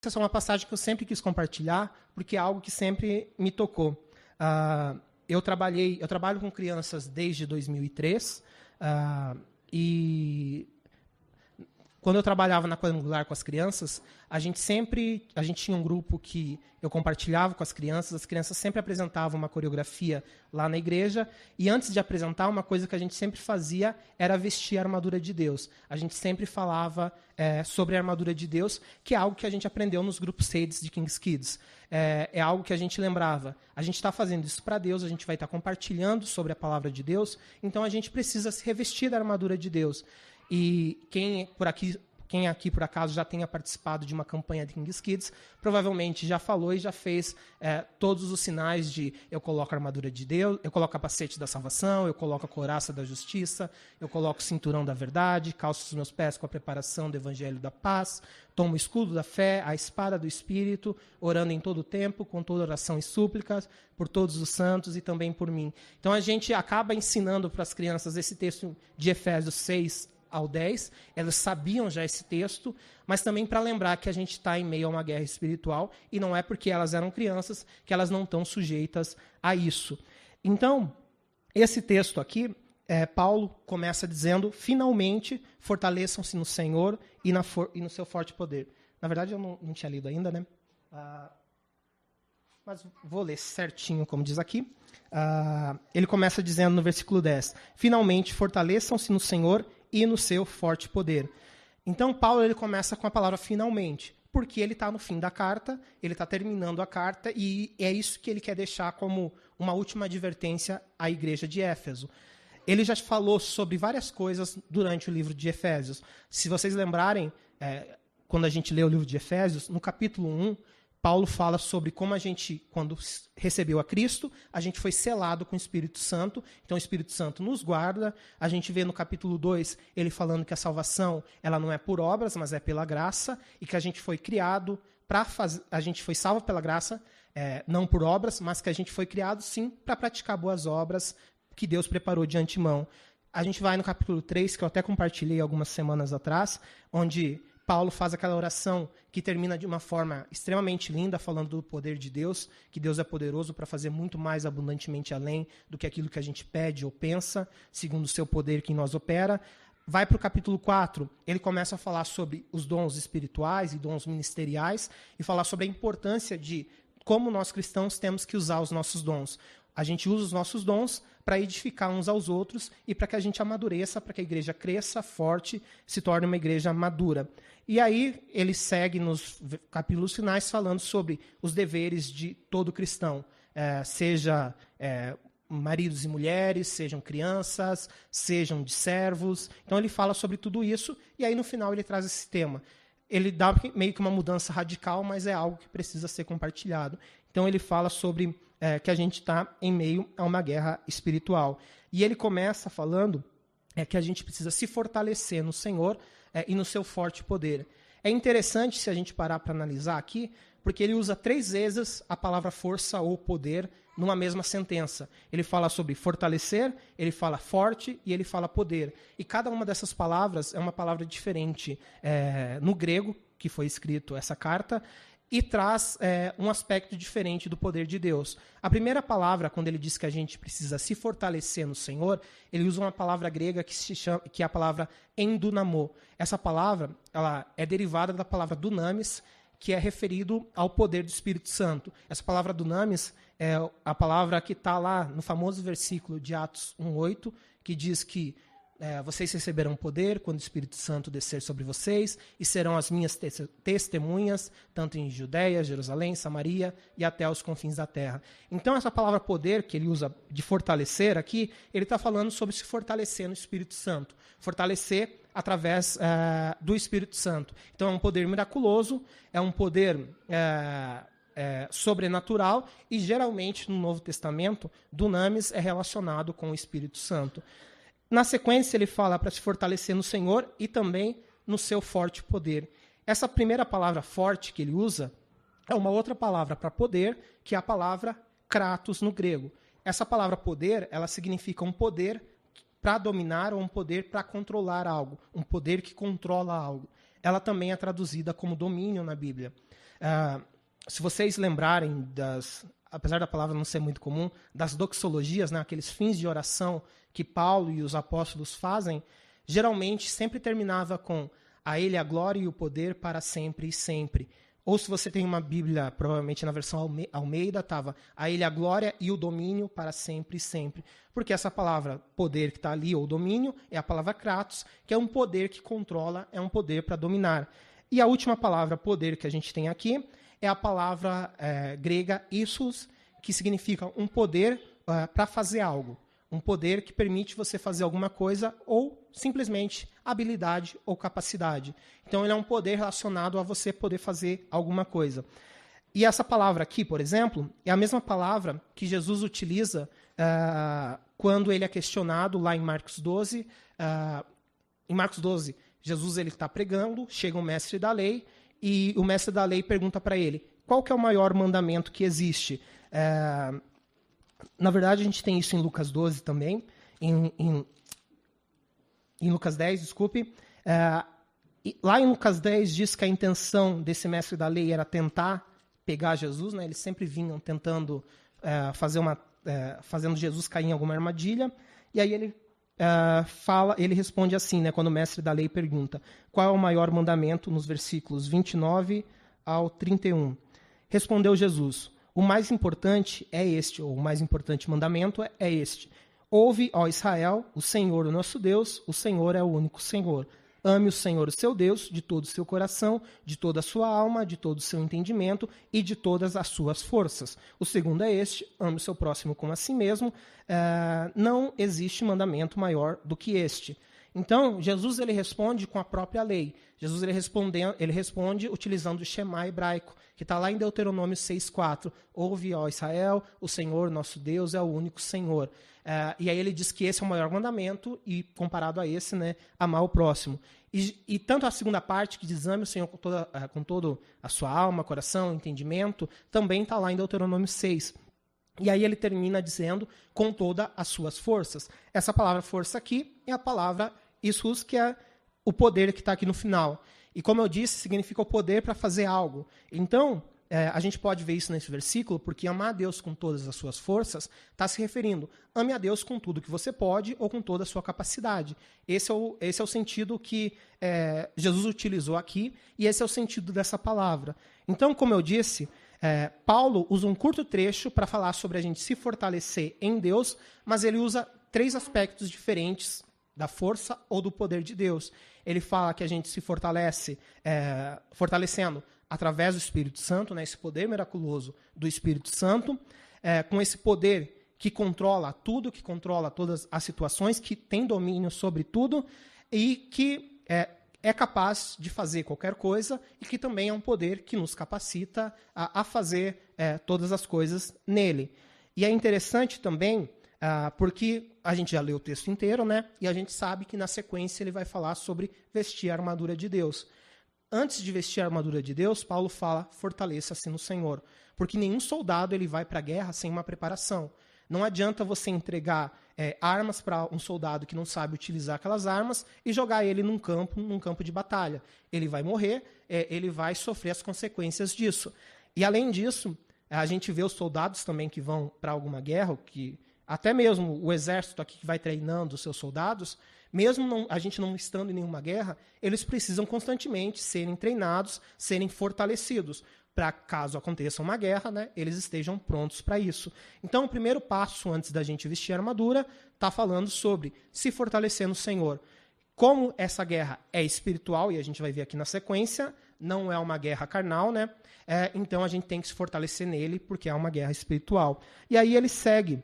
Essa é uma passagem que eu sempre quis compartilhar, porque é algo que sempre me tocou. Eu trabalho com crianças desde 2003, e quando eu trabalhava na Quadrangular com as crianças, a gente tinha um grupo que eu compartilhava com as crianças sempre apresentavam uma coreografia lá na igreja, e antes de apresentar, uma coisa que a gente sempre fazia era vestir a armadura de Deus. A gente sempre falava sobre a armadura de Deus, que é algo que a gente aprendeu nos grupos Seeds de King's Kids. É algo que a gente lembrava. A gente está fazendo isso para Deus, a gente vai estar compartilhando sobre a palavra de Deus, então a gente precisa se revestir da armadura de Deus. E quem aqui, por acaso, já tenha participado de uma campanha de King's Kids, provavelmente já falou e já fez todos os sinais de eu coloco a armadura de Deus, eu coloco o capacete da salvação, eu coloco a couraça da justiça, eu coloco o cinturão da verdade, calço os meus pés com a preparação do evangelho da paz, tomo o escudo da fé, a espada do Espírito, orando em todo o tempo, com toda oração e súplicas, por todos os santos e também por mim. Então a gente acaba ensinando para as crianças esse texto de Efésios 6 ao 10, elas sabiam já esse texto, mas também para lembrar que a gente está em meio a uma guerra espiritual, e não é porque elas eram crianças que elas não estão sujeitas a isso. Então, esse texto aqui, Paulo começa dizendo, finalmente, fortaleçam-se no Senhor e no seu forte poder. Na verdade, eu não tinha lido ainda, né? Mas vou ler certinho, como diz aqui. Ele começa dizendo no versículo 10, finalmente, fortaleçam-se no Senhor e no seu forte poder. Então, Paulo ele começa com a palavra finalmente, porque ele está no fim da carta, ele está terminando a carta, e é isso que ele quer deixar como uma última advertência à igreja de Éfeso. Ele já falou sobre várias coisas durante o livro de Efésios. Se vocês lembrarem, quando a gente lê o livro de Efésios, no capítulo 1, Paulo fala sobre como a gente, quando recebeu a Cristo, a gente foi selado com o Espírito Santo, então o Espírito Santo nos guarda. A gente vê no capítulo 2, ele falando que a salvação ela não é por obras, mas é pela graça, e que a gente foi criado a gente foi salvo pela graça, não por obras, mas que a gente foi criado, sim, para praticar boas obras que Deus preparou de antemão. A gente vai no capítulo 3, que eu até compartilhei algumas semanas atrás, onde Paulo faz aquela oração que termina de uma forma extremamente linda, falando do poder de Deus, que Deus é poderoso para fazer muito mais abundantemente além do que aquilo que a gente pede ou pensa, segundo o seu poder que em nós opera. Vai para o capítulo 4, ele começa a falar sobre os dons espirituais e dons ministeriais, e falar sobre a importância de como nós cristãos temos que usar os nossos dons. A gente usa os nossos dons para edificar uns aos outros e para que a gente amadureça, para que a igreja cresça forte, se torne uma igreja madura. E aí ele segue nos capítulos finais falando sobre os deveres de todo cristão, seja maridos e mulheres, sejam crianças, sejam de servos. Então ele fala sobre tudo isso e aí no final ele traz esse tema. Ele dá meio que uma mudança radical, mas é algo que precisa ser compartilhado. Então ele fala sobre que a gente está em meio a uma guerra espiritual. E ele começa falando que a gente precisa se fortalecer no Senhor e no seu forte poder. É interessante se a gente parar para analisar aqui, porque ele usa 3 vezes a palavra força ou poder numa mesma sentença. Ele fala sobre fortalecer, ele fala forte e ele fala poder. E cada uma dessas palavras é uma palavra diferente no grego, que foi escrito essa carta, e traz um aspecto diferente do poder de Deus. A primeira palavra, quando ele diz que a gente precisa se fortalecer no Senhor, ele usa uma palavra grega que é a palavra endunamo. Essa palavra ela é derivada da palavra dunamis, que é referido ao poder do Espírito Santo. Essa palavra dunamis é a palavra que está lá no famoso versículo de Atos 1:8, que diz que vocês receberão poder quando o Espírito Santo descer sobre vocês e serão as minhas testemunhas, tanto em Judeia, Jerusalém, Samaria e até os confins da terra. Então, essa palavra poder, que ele usa de fortalecer aqui, ele está falando sobre se fortalecer no Espírito Santo. Fortalecer através do Espírito Santo. Então, é um poder miraculoso, é um poder sobrenatural e, geralmente, no Novo Testamento, dunamis é relacionado com o Espírito Santo. Na sequência, ele fala para se fortalecer no Senhor e também no seu forte poder. Essa primeira palavra forte que ele usa é uma outra palavra para poder, que é a palavra kratos no grego. Essa palavra poder, ela significa um poder para dominar ou um poder para controlar algo, um poder que controla algo. Ela também é traduzida como domínio na Bíblia. Se vocês lembrarem apesar da palavra não ser muito comum, das doxologias, né, aqueles fins de oração que Paulo e os apóstolos fazem, geralmente sempre terminava com a ele a glória e o poder para sempre e sempre. Ou se você tem uma Bíblia, provavelmente na versão Almeida, estava a ele a glória e o domínio para sempre e sempre. Porque essa palavra poder que está ali, ou domínio, é a palavra kratos, que é um poder que controla, é um poder para dominar. E a última palavra poder que a gente tem aqui é a palavra grega issus, que significa um poder para fazer algo. Um poder que permite você fazer alguma coisa ou simplesmente habilidade ou capacidade. Então, ele é um poder relacionado a você poder fazer alguma coisa. E essa palavra aqui, por exemplo, é a mesma palavra que Jesus utiliza quando ele é questionado lá em Marcos 12. Em Marcos 12, Jesus está pregando, chega um mestre da lei, e o mestre da lei pergunta para ele, qual que é o maior mandamento que existe? Na verdade, a gente tem isso em Lucas 12 também, em Lucas 10, desculpe. Lá em Lucas 10 diz que a intenção desse mestre da lei era tentar pegar Jesus, né? Eles sempre vinham tentando fazendo Jesus cair em alguma armadilha, e aí ele responde assim, né, quando o mestre da lei pergunta, qual é o maior mandamento, nos versículos 29 ao 31. Respondeu Jesus, o mais importante é este, ou o mais importante mandamento é este. Ouve, ó Israel, o Senhor, o nosso Deus, o Senhor é o único Senhor. Ame o Senhor, o seu Deus, de todo o seu coração, de toda a sua alma, de todo o seu entendimento e de todas as suas forças. O segundo é este, ame o seu próximo como a si mesmo. Não existe mandamento maior do que este. Então, Jesus ele responde com a própria lei. Jesus ele responde utilizando o Shema hebraico, que está lá em Deuteronômio 6,4. Ouve, ó Israel, o Senhor, nosso Deus, é o único Senhor. E aí ele diz que esse é o maior mandamento, e comparado a esse, né, amar o próximo. E tanto a segunda parte, que diz ame o Senhor com toda a sua alma, coração, entendimento, também está lá em Deuteronômio 6. E aí ele termina dizendo com todas as suas forças. Essa palavra força aqui é a palavra issus, que é o poder que está aqui no final. E como eu disse, significa o poder para fazer algo. Então, a gente pode ver isso nesse versículo, porque amar a Deus com todas as suas forças está se referindo, ame a Deus com tudo que você pode ou com toda a sua capacidade. Esse é o sentido que Jesus utilizou aqui, e esse é o sentido dessa palavra. Então, como eu disse, Paulo usa um curto trecho para falar sobre a gente se fortalecer em Deus, mas ele usa 3 aspectos diferentes da força ou do poder de Deus. Ele fala que a gente se fortalece fortalecendo através do Espírito Santo, né, esse poder miraculoso do Espírito Santo, com esse poder que controla tudo, que controla todas as situações, que tem domínio sobre tudo e que é capaz de fazer qualquer coisa, e que também é um poder que nos capacita a fazer todas as coisas nele. E é interessante também, porque a gente já leu o texto inteiro, né? E a gente sabe que na sequência ele vai falar sobre vestir a armadura de Deus. Antes de vestir a armadura de Deus, Paulo fala, fortaleça-se no Senhor. Porque nenhum soldado ele vai para a guerra sem uma preparação. Não adianta você entregar armas para um soldado que não sabe utilizar aquelas armas e jogar ele num campo de batalha. Ele vai morrer, ele vai sofrer as consequências disso. E além disso, a gente vê os soldados também que vão para alguma guerra, que até mesmo o exército aqui que vai treinando os seus soldados, mesmo a gente não estando em nenhuma guerra, eles precisam constantemente serem treinados, serem fortalecidos, para caso aconteça uma guerra, né, eles estejam prontos para isso. Então, o primeiro passo antes da gente vestir a armadura está falando sobre se fortalecer no Senhor. Como essa guerra é espiritual, e a gente vai ver aqui na sequência, não é uma guerra carnal, né? Então a gente tem que se fortalecer nele, porque é uma guerra espiritual. E aí ele segue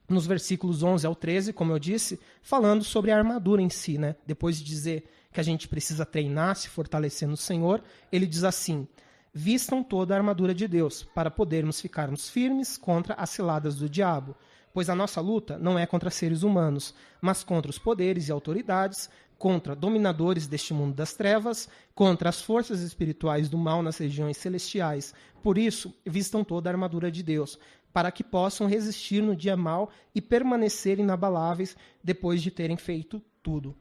nos versículos 11 ao 13, como eu disse, falando sobre a armadura em si, né? Depois de dizer que a gente precisa treinar, se fortalecer no Senhor, ele diz assim: vistam toda a armadura de Deus, para podermos ficarmos firmes contra as ciladas do diabo. Pois a nossa luta não é contra seres humanos, mas contra os poderes e autoridades, contra dominadores deste mundo das trevas, contra as forças espirituais do mal nas regiões celestiais. Por isso, vistam toda a armadura de Deus, para que possam resistir no dia mau e permanecer inabaláveis depois de terem feito tudo.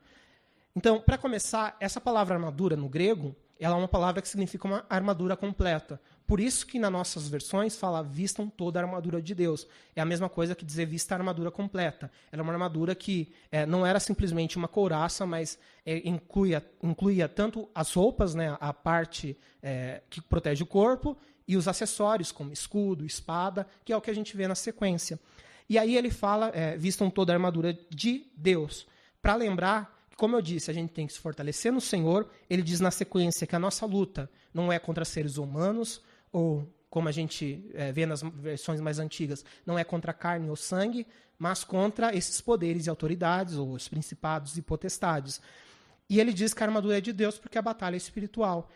Então, para começar, essa palavra armadura no grego, ela é uma palavra que significa uma armadura completa. Por isso que nas nossas versões fala vistam toda a armadura de Deus. É a mesma coisa que dizer vista a armadura completa. Era uma armadura que não era simplesmente uma couraça, mas incluía tanto as roupas, né, a parte que protege o corpo, e os acessórios, como escudo, espada, que é o que a gente vê na sequência. E aí ele fala, vistam toda a armadura de Deus. Para lembrar, como eu disse, a gente tem que se fortalecer no Senhor. Ele diz na sequência que a nossa luta não é contra seres humanos, ou, como a gente vê nas versões mais antigas, não é contra carne ou sangue, mas contra esses poderes e autoridades, ou os principados e potestades. E ele diz que a armadura é de Deus porque a batalha é espiritual.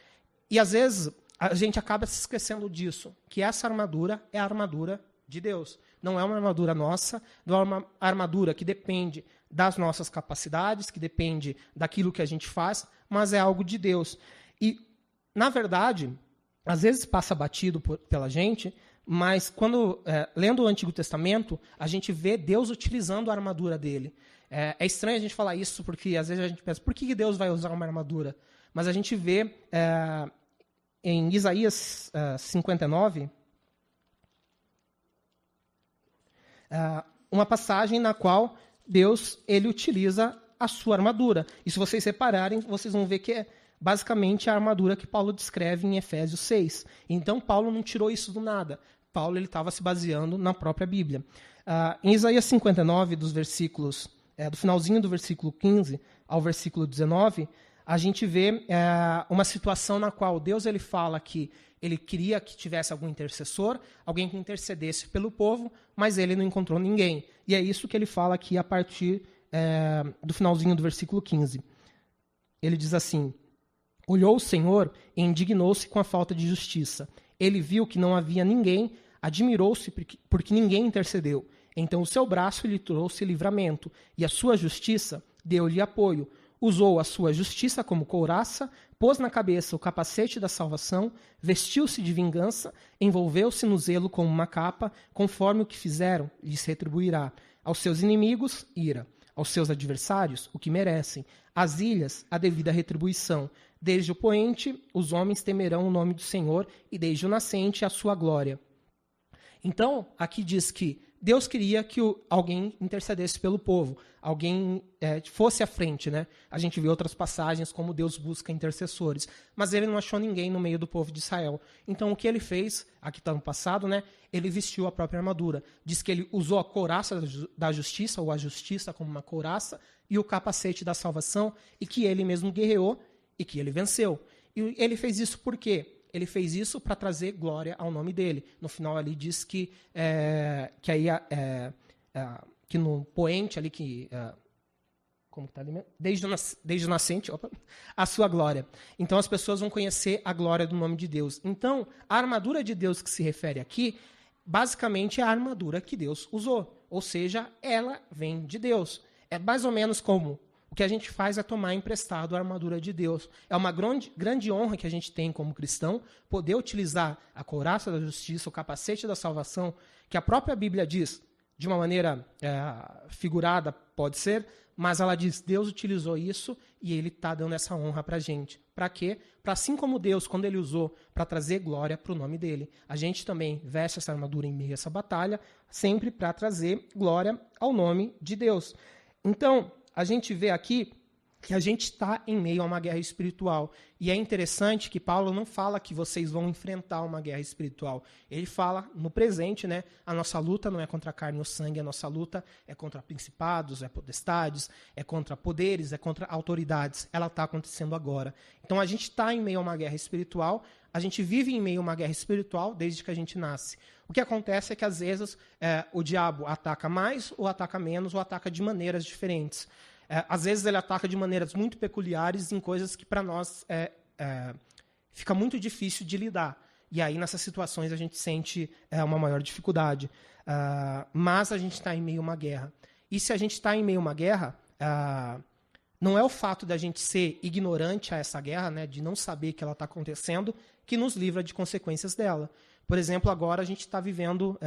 E, às vezes, a gente acaba se esquecendo disso, que essa armadura é a armadura de Deus. Não é uma armadura nossa, não é uma armadura que depende das nossas capacidades, que depende daquilo que a gente faz, mas é algo de Deus. E, na verdade, às vezes passa batido pela gente, mas quando, lendo o Antigo Testamento, a gente vê Deus utilizando a armadura dele. É estranho a gente falar isso, porque às vezes a gente pensa, por que Deus vai usar uma armadura? Mas a gente vê em Isaías 59, uma passagem na qual Deus ele utiliza a sua armadura. E se vocês repararem, vocês vão ver que é basicamente a armadura que Paulo descreve em Efésios 6. Então, Paulo não tirou isso do nada. Paulo estava se baseando na própria Bíblia. Em Isaías 59, dos versículos, do finalzinho do versículo 15 ao versículo 19, a gente vê uma situação na qual Deus ele fala que ele queria que tivesse algum intercessor, alguém que intercedesse pelo povo, mas ele não encontrou ninguém. E é isso que ele fala aqui a partir do finalzinho do versículo 15. Ele diz assim: olhou o Senhor e indignou-se com a falta de justiça. Ele viu que não havia ninguém, admirou-se porque ninguém intercedeu. Então o seu braço lhe trouxe livramento, e a sua justiça deu-lhe apoio. Usou a sua justiça como couraça, pôs na cabeça o capacete da salvação, vestiu-se de vingança, envolveu-se no zelo como uma capa, conforme o que fizeram, lhes retribuirá. Aos seus inimigos, ira. Aos seus adversários, o que merecem. Às ilhas, a devida retribuição. Desde o poente, os homens temerão o nome do Senhor, e desde o nascente, a sua glória. Então, aqui diz que Deus queria que alguém intercedesse pelo povo, alguém fosse à frente, né? A gente vê outras passagens como Deus busca intercessores, mas ele não achou ninguém no meio do povo de Israel. Então o que ele fez, aqui está no passado, né? Ele vestiu a própria armadura. Diz que ele usou a couraça da justiça, ou a justiça como uma couraça, e o capacete da salvação, e que ele mesmo guerreou e que ele venceu. E ele fez isso por quê? Ele fez isso para trazer glória ao nome dele. No final ali diz que que no poente ali como está ali mesmo? Desde o nascente, a sua glória. Então as pessoas vão conhecer a glória do nome de Deus. Então a armadura de Deus que se refere aqui, basicamente é a armadura que Deus usou. Ou seja, ela vem de Deus. É mais ou menos como o que a gente faz é tomar emprestado a armadura de Deus. É uma grande honra que a gente tem como cristão, poder utilizar a couraça da justiça, o capacete da salvação, que a própria Bíblia diz, de uma maneira figurada, pode ser, mas ela diz, Deus utilizou isso e ele está dando essa honra para a gente. Para quê? Para assim como Deus, quando ele usou para trazer glória para o nome dele. A gente também veste essa armadura em meio a essa batalha, sempre para trazer glória ao nome de Deus. Então, a gente vê aqui que a gente está em meio a uma guerra espiritual. E é interessante que Paulo não fala que vocês vão enfrentar uma guerra espiritual. Ele fala no presente, né? A nossa luta não é contra a carne ou sangue, a nossa luta é contra principados, é potestades, é contra poderes, é contra autoridades. Ela está acontecendo agora. Então a gente está em meio a uma guerra espiritual, a gente vive em meio a uma guerra espiritual desde que a gente nasce. O que acontece é que às vezes o diabo ataca mais, ou ataca menos, ou ataca de maneiras diferentes. Às vezes ele ataca de maneiras muito peculiares em coisas que para nós fica muito difícil de lidar. E aí nessas situações a gente sente uma maior dificuldade. Mas a gente está em meio a uma guerra. E se a gente está em meio a uma guerra, não é o fato da gente ser ignorante a essa guerra, né, de não saber que ela está acontecendo, que nos livra de consequências dela. Por exemplo, agora a gente está vendo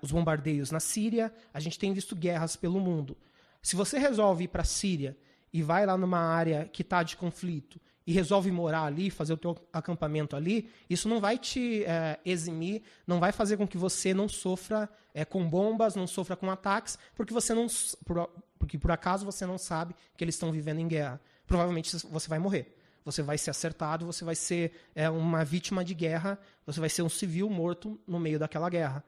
os bombardeios na Síria, a gente tem visto guerras pelo mundo. Se você resolve ir para a Síria e vai lá numa área que está de conflito e resolve morar ali, fazer o teu acampamento ali, isso não vai te eximir, não vai fazer com que você não sofra com bombas, não sofra com ataques, porque por acaso você não sabe que eles estão vivendo em guerra. Provavelmente você vai morrer. Você vai ser acertado, você vai ser uma vítima de guerra, você vai ser um civil morto no meio daquela guerra.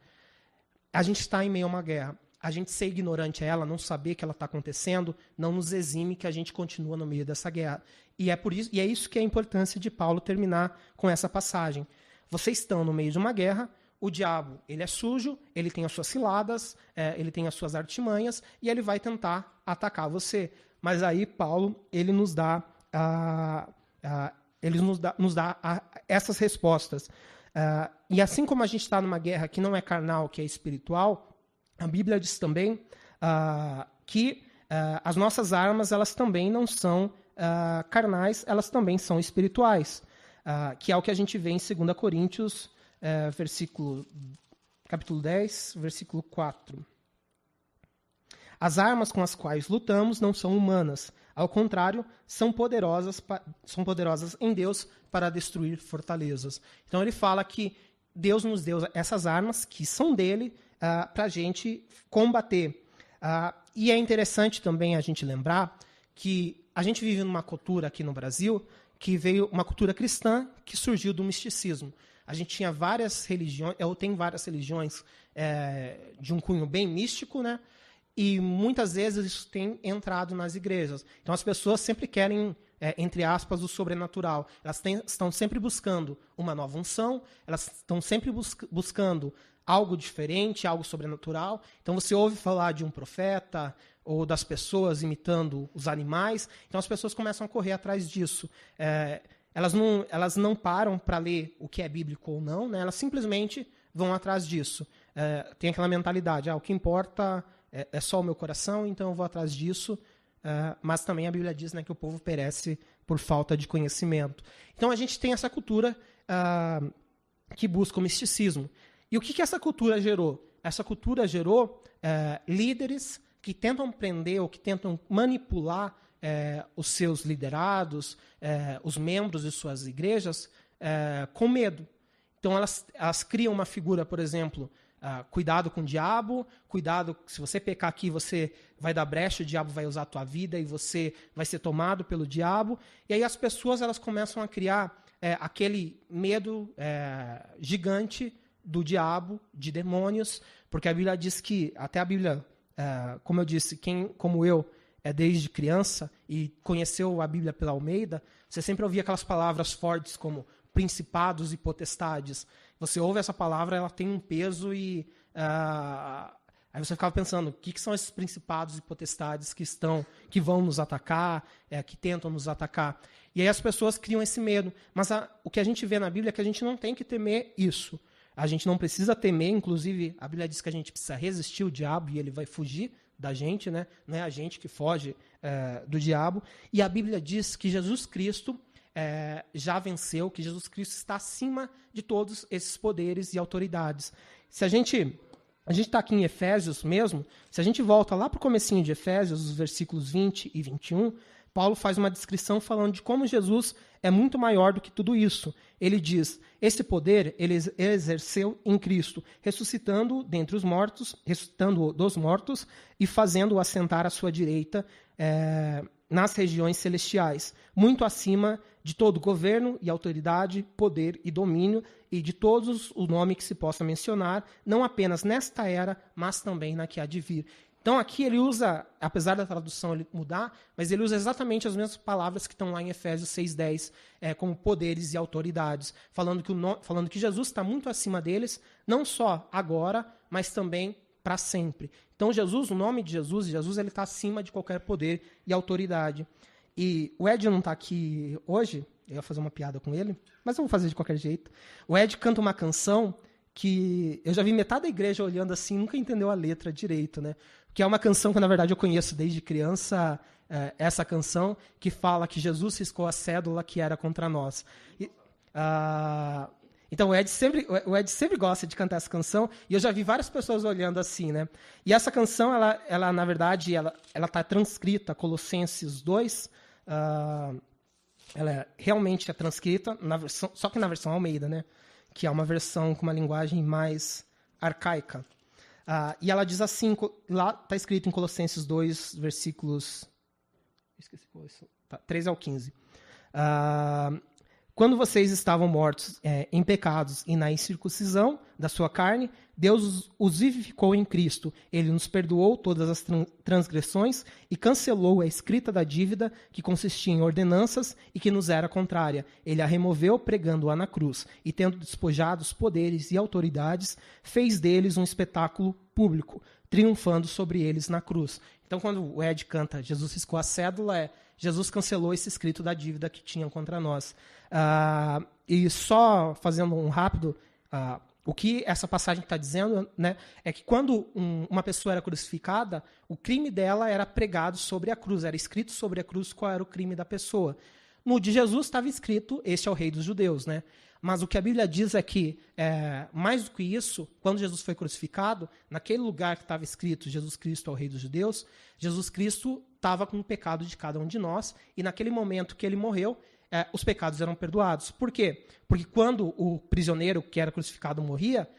A gente está em meio a uma guerra. A gente ser ignorante a ela, não saber que ela está acontecendo, não nos exime que a gente continua no meio dessa guerra. E é isso que é a importância de Paulo terminar com essa passagem. Vocês estão no meio de uma guerra, o diabo ele é sujo, ele tem as suas ciladas, ele tem as suas artimanhas, e ele vai tentar atacar você. Mas aí Paulo ele nos dá, essas respostas. E assim como a gente está numa guerra que não é carnal, que é espiritual, a Bíblia diz também que as nossas armas elas também não são carnais, elas também são espirituais, que é o que a gente vê em 2 Coríntios, capítulo 10, versículo 4. As armas com as quais lutamos não são humanas, ao contrário, são poderosas em Deus para destruir fortalezas. Então ele fala que Deus nos deu essas armas, que são dele, para a gente combater. E é interessante também a gente lembrar que a gente vive numa cultura aqui no Brasil que veio uma cultura cristã que surgiu do misticismo. A gente tinha várias religiões, ou tem várias religiões de um cunho bem místico, né? E muitas vezes isso tem entrado nas igrejas. Então as pessoas sempre querem, entre aspas, o sobrenatural. Elas estão sempre buscando uma nova unção, elas estão sempre buscando algo diferente, algo sobrenatural. Então você ouve falar de um profeta ou das pessoas imitando os animais. Então as pessoas começam a correr atrás disso. Elas não param para ler o que é bíblico ou não, né? Elas simplesmente vão atrás disso. Tem aquela mentalidade, o que importa é só o meu coração, então eu vou atrás disso. Mas também a Bíblia diz, né, que o povo perece por falta de conhecimento. Então a gente tem essa cultura que busca o misticismo. E o que essa cultura gerou? Essa cultura gerou líderes que tentam prender ou que tentam manipular os seus liderados, os membros de suas igrejas, com medo. Então elas criam uma figura, por exemplo, cuidado com o diabo, cuidado, se você pecar aqui, você vai dar brecha, o diabo vai usar a tua vida e você vai ser tomado pelo diabo. E aí as pessoas elas começam a criar aquele medo gigante do diabo, de demônios, porque a Bíblia diz que, até a Bíblia, como eu disse, quem como eu é desde criança e conheceu a Bíblia pela Almeida, você sempre ouvia aquelas palavras fortes como principados e potestades. Você ouve essa palavra, ela tem um peso e aí você ficava pensando, o que são esses principados e potestades que vão nos atacar, que tentam nos atacar? E aí as pessoas criam esse medo. Mas o que a gente vê na Bíblia é que a gente não tem que temer isso. A gente não precisa temer, inclusive a Bíblia diz que a gente precisa resistir o diabo e ele vai fugir da gente, né? Não é a gente que foge do diabo. E a Bíblia diz que Jesus Cristo já venceu, que Jesus Cristo está acima de todos esses poderes e autoridades. Se a gente está aqui em Efésios mesmo, se a gente volta lá para o comecinho de Efésios, os versículos 20 e 21, Paulo faz uma descrição falando de como Jesus é muito maior do que tudo isso. Ele diz, esse poder ele exerceu em Cristo, ressuscitando dos mortos e fazendo-o assentar à sua direita nas regiões celestiais, muito acima de todo governo e autoridade, poder e domínio, e de todos o nome que se possa mencionar, não apenas nesta era, mas também na que há de vir. Então aqui ele usa, apesar da tradução ele mudar, mas ele usa exatamente as mesmas palavras que estão lá em Efésios 6:10, como poderes e autoridades, falando que Jesus está muito acima deles, não só agora, mas também para sempre. Então Jesus, o nome de Jesus ele está acima de qualquer poder e autoridade. E o Ed não está aqui hoje, eu ia fazer uma piada com ele, mas eu vou fazer de qualquer jeito. O Ed canta uma canção que eu já vi metade da igreja olhando assim, nunca entendeu a letra direito, né? Que é uma canção que, na verdade, eu conheço desde criança, essa canção, que fala que Jesus riscou a cédula que era contra nós. Então, o Ed sempre gosta de cantar essa canção, e eu já vi várias pessoas olhando assim, né? E essa canção, na verdade, ela está transcrita, Colossenses 2, ela realmente é transcrita, só que na versão Almeida, né? Que é uma versão com uma linguagem mais arcaica. E ela diz assim, lá está escrito em Colossenses 2, versículos 13 ao 15. Quando vocês estavam mortos em pecados e na incircuncisão da sua carne, Deus os vivificou em Cristo. Ele nos perdoou todas as transgressões e cancelou a escrita da dívida que consistia em ordenanças e que nos era contrária. Ele a removeu pregando-a na cruz e, tendo despojado os poderes e autoridades, fez deles um espetáculo público, triunfando sobre eles na cruz. Então, quando o Ed canta Jesus riscou a cédula, Jesus cancelou esse escrito da dívida que tinham contra nós. E só fazendo um rápido, o que essa passagem está dizendo, né, é que quando uma pessoa era crucificada, o crime dela era pregado sobre a cruz, era escrito sobre a cruz qual era o crime da pessoa. No de Jesus estava escrito, este é o rei dos judeus, né? Mas o que a Bíblia diz é que, mais do que isso, quando Jesus foi crucificado, naquele lugar que estava escrito Jesus Cristo é o rei dos judeus, Jesus Cristo estava com o pecado de cada um de nós, e naquele momento que ele morreu, os pecados eram perdoados. Por quê? Porque quando o prisioneiro que era crucificado morria,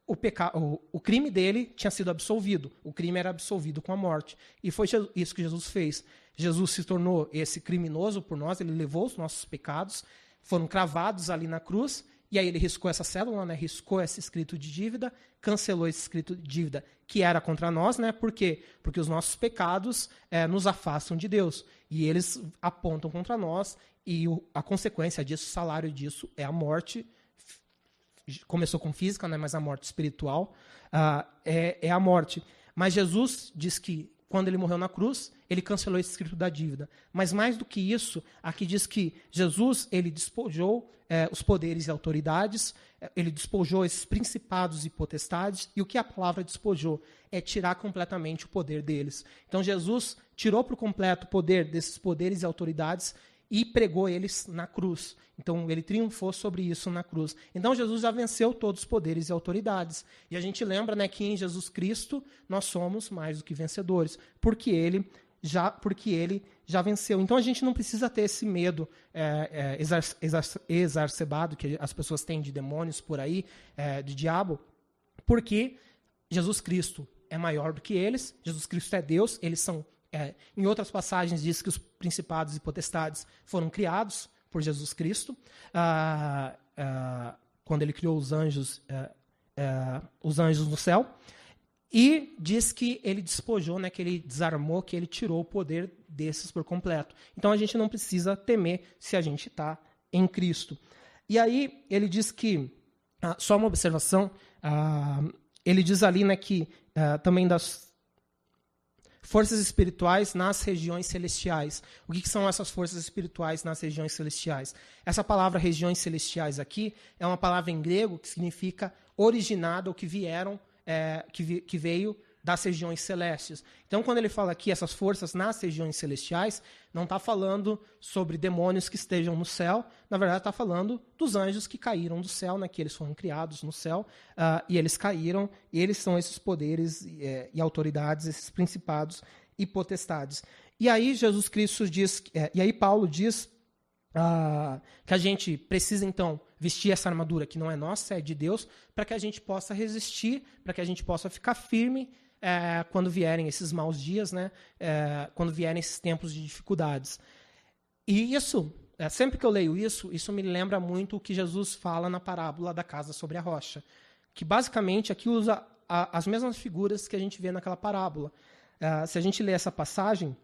o crime dele tinha sido absolvido. O crime era absolvido com a morte. E foi isso que Jesus fez. Jesus se tornou esse criminoso por nós, ele levou os nossos pecados, foram cravados ali na cruz, e aí ele riscou essa cédula, né? Riscou esse escrito de dívida, cancelou esse escrito de dívida que era contra nós, né? Por quê? Porque os nossos pecados nos afastam de Deus, e eles apontam contra nós, e a consequência disso, o salário disso é a morte. Começou com física, né? Mas a morte espiritual é a morte. Mas Jesus diz que quando ele morreu na cruz, ele cancelou esse escrito da dívida. Mas mais do que isso, aqui diz que Jesus, ele despojou os poderes e autoridades, ele despojou esses principados e potestades, e o que a palavra despojou é tirar completamente o poder deles. Então Jesus tirou por completo o poder desses poderes e autoridades e pregou eles na cruz. Então, ele triunfou sobre isso na cruz. Então, Jesus já venceu todos os poderes e autoridades. E a gente lembra, né, que em Jesus Cristo nós somos mais do que vencedores, porque ele já venceu. Então, a gente não precisa ter esse medo exacerbado que as pessoas têm de demônios por aí, de diabo, porque Jesus Cristo é maior do que eles, Jesus Cristo é Deus, eles são... em outras passagens diz que os principados e potestades foram criados por Jesus Cristo, quando ele criou os anjos no céu, e diz que ele despojou, né, que ele desarmou, que ele tirou o poder desses por completo. Então a gente não precisa temer se a gente está em Cristo. E aí ele diz que, só uma observação, ele diz ali, né, que também das forças espirituais nas regiões celestiais. O que são essas forças espirituais nas regiões celestiais? Essa palavra regiões celestiais aqui é uma palavra em grego que significa originada ou que vieram, que veio das regiões celestes. Então, quando ele fala aqui essas forças nas regiões celestiais, não está falando sobre demônios que estejam no céu, na verdade está falando dos anjos que caíram do céu, né, que eles foram criados no céu, e eles caíram, e eles são esses poderes e autoridades, esses principados e potestades. E aí Jesus Cristo diz, e aí Paulo diz que a gente precisa, então, vestir essa armadura que não é nossa, é de Deus, para que a gente possa resistir, para que a gente possa ficar firme quando vierem esses maus dias, né? Quando vierem esses tempos de dificuldades. E isso, sempre que eu leio isso me lembra muito o que Jesus fala na parábola da casa sobre a rocha, que basicamente aqui usa as mesmas figuras que a gente vê naquela parábola. Se a gente lê essa passagem,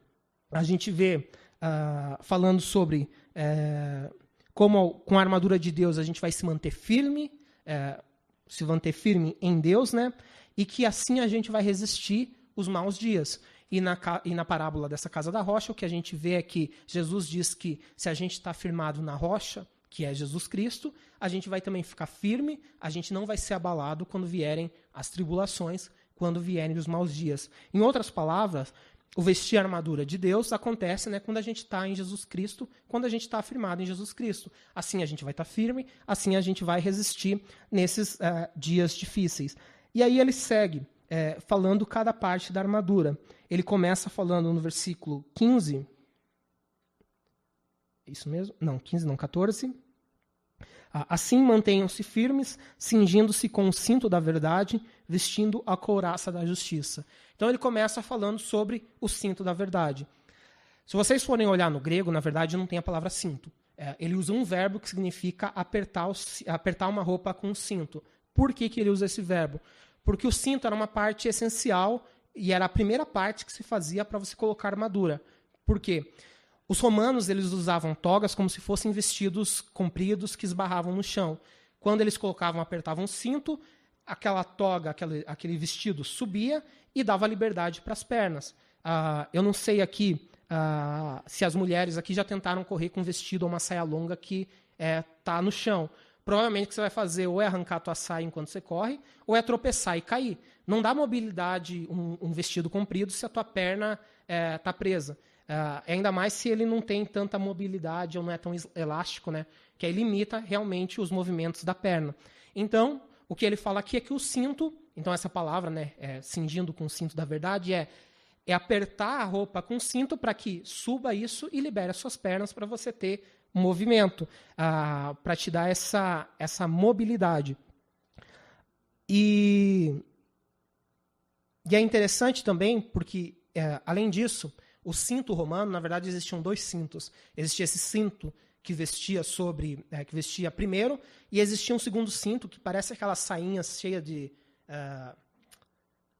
a gente vê falando sobre como com a armadura de Deus a gente vai se manter firme em Deus, né? E que assim a gente vai resistir os maus dias. E na parábola dessa casa da rocha, o que a gente vê é que Jesus diz que se a gente está firmado na rocha, que é Jesus Cristo, a gente vai também ficar firme, a gente não vai ser abalado quando vierem as tribulações, quando vierem os maus dias. Em outras palavras, o vestir a armadura de Deus acontece, né, quando a gente está em Jesus Cristo, quando a gente está afirmado em Jesus Cristo. Assim a gente vai estar firme, assim a gente vai resistir nesses dias difíceis. E aí ele segue falando cada parte da armadura. Ele começa falando no versículo 15, isso mesmo? Não, 15 não, 14. Assim mantenham-se firmes, cingindo-se com o cinto da verdade, vestindo a couraça da justiça. Então ele começa falando sobre o cinto da verdade. Se vocês forem olhar no grego, na verdade não tem a palavra cinto. Ele usa um verbo que significa apertar uma roupa com um cinto. Por que ele usa esse verbo? Porque o cinto era uma parte essencial e era a primeira parte que se fazia para você colocar armadura. Por quê? Os romanos eles usavam togas como se fossem vestidos compridos que esbarravam no chão. Quando eles apertavam o cinto, aquela toga, aquele vestido subia e dava liberdade para as pernas. Eu não sei aqui se as mulheres aqui já tentaram correr com um vestido ou uma saia longa que está no chão. Provavelmente o que você vai fazer ou é arrancar a tua saia enquanto você corre, ou é tropeçar e cair. Não dá mobilidade um vestido comprido se a tua perna está presa. Ainda mais se ele não tem tanta mobilidade ou não é tão elástico, né? Que aí limita realmente os movimentos da perna. Então, o que ele fala aqui é que o cinto, então essa palavra, né, cingindo com o cinto da verdade, é apertar a roupa com o cinto para que suba isso e libere as suas pernas para você ter movimento, para te dar essa mobilidade. E é interessante também porque, além disso, o cinto romano, na verdade, existiam 2 cintos. Existia esse cinto que vestia que vestia primeiro, e existia um segundo cinto que parece aquelas sainhas cheias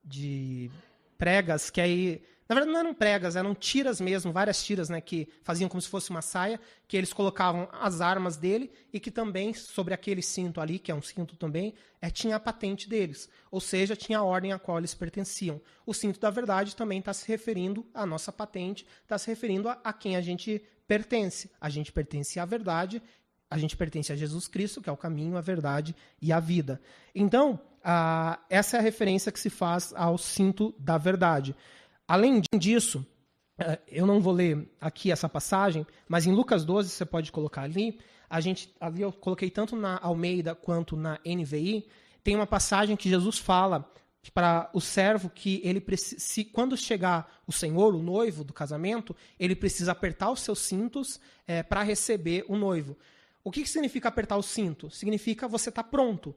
de pregas, que aí, na verdade não eram pregas, eram tiras mesmo, várias tiras, né, que faziam como se fosse uma saia, que eles colocavam as armas dele e que também sobre aquele cinto ali, que é um cinto também, tinha a patente deles, ou seja, tinha a ordem a qual eles pertenciam. O cinto da verdade também está se referindo à nossa patente, está se referindo a quem a gente pertence. A gente pertence à verdade, a gente pertence a Jesus Cristo, que é o caminho, a verdade e a vida. Então, essa é a referência que se faz ao cinto da verdade. Além disso, eu não vou ler aqui essa passagem, mas em Lucas 12, você pode colocar ali, ali eu coloquei tanto na Almeida quanto na NVI, tem uma passagem que Jesus fala para o servo que quando chegar o Senhor, o noivo do casamento, ele precisa apertar os seus cintos para receber o noivo. O que significa apertar o cinto? Significa você estar pronto,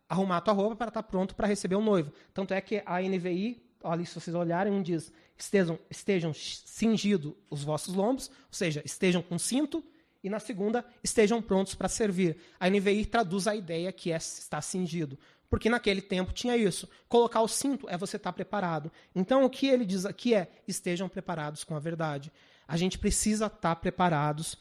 arrumar a tua roupa para estar pronto para receber o noivo. Tanto é que a NVI, ali, se vocês olharem, um diz, estejam cingidos os vossos lombos, ou seja, estejam com cinto, e na segunda, estejam prontos para servir. A NVI traduz a ideia que estar cingido, porque naquele tempo tinha isso. Colocar o cinto é você estar preparado. Então, o que ele diz aqui estejam preparados com a verdade. A gente precisa estar preparados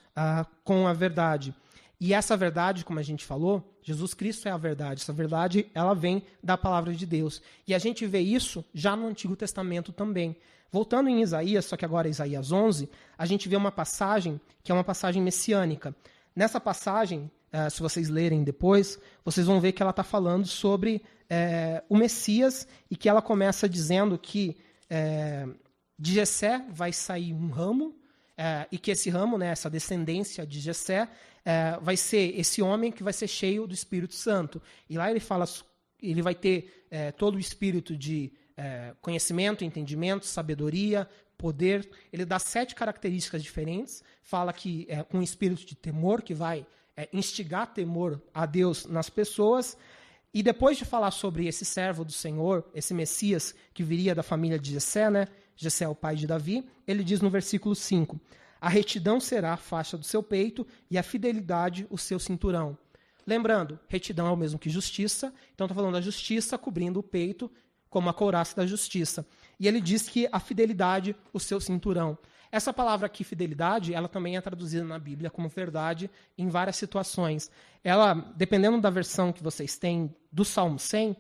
com a verdade. E essa verdade, como a gente falou, Jesus Cristo é a verdade. Essa verdade, ela vem da palavra de Deus. E a gente vê isso já no Antigo Testamento também. Voltando em Isaías, só que agora é Isaías 11, a gente vê uma passagem que é uma passagem messiânica. Nessa passagem, se vocês lerem depois, vocês vão ver que ela está falando sobre o Messias e que ela começa dizendo que de Jessé vai sair um ramo, e que esse ramo, né, essa descendência de Jessé, vai ser esse homem que vai ser cheio do Espírito Santo. E lá ele fala, ele vai ter todo o espírito de conhecimento, entendimento, sabedoria, poder. Ele dá 7 características diferentes. Fala que com um espírito de temor, que vai instigar temor a Deus nas pessoas. E depois de falar sobre esse servo do Senhor, esse Messias que viria da família de Jessé, né? Jessé é o pai de Davi, ele diz no versículo 5, a retidão será a faixa do seu peito e a fidelidade o seu cinturão. Lembrando, retidão é o mesmo que justiça, então está falando da justiça cobrindo o peito como a couraça da justiça. E ele diz que a fidelidade o seu cinturão. Essa palavra aqui, fidelidade, ela também é traduzida na Bíblia como verdade em várias situações. Ela, dependendo da versão que vocês têm do Salmo 100,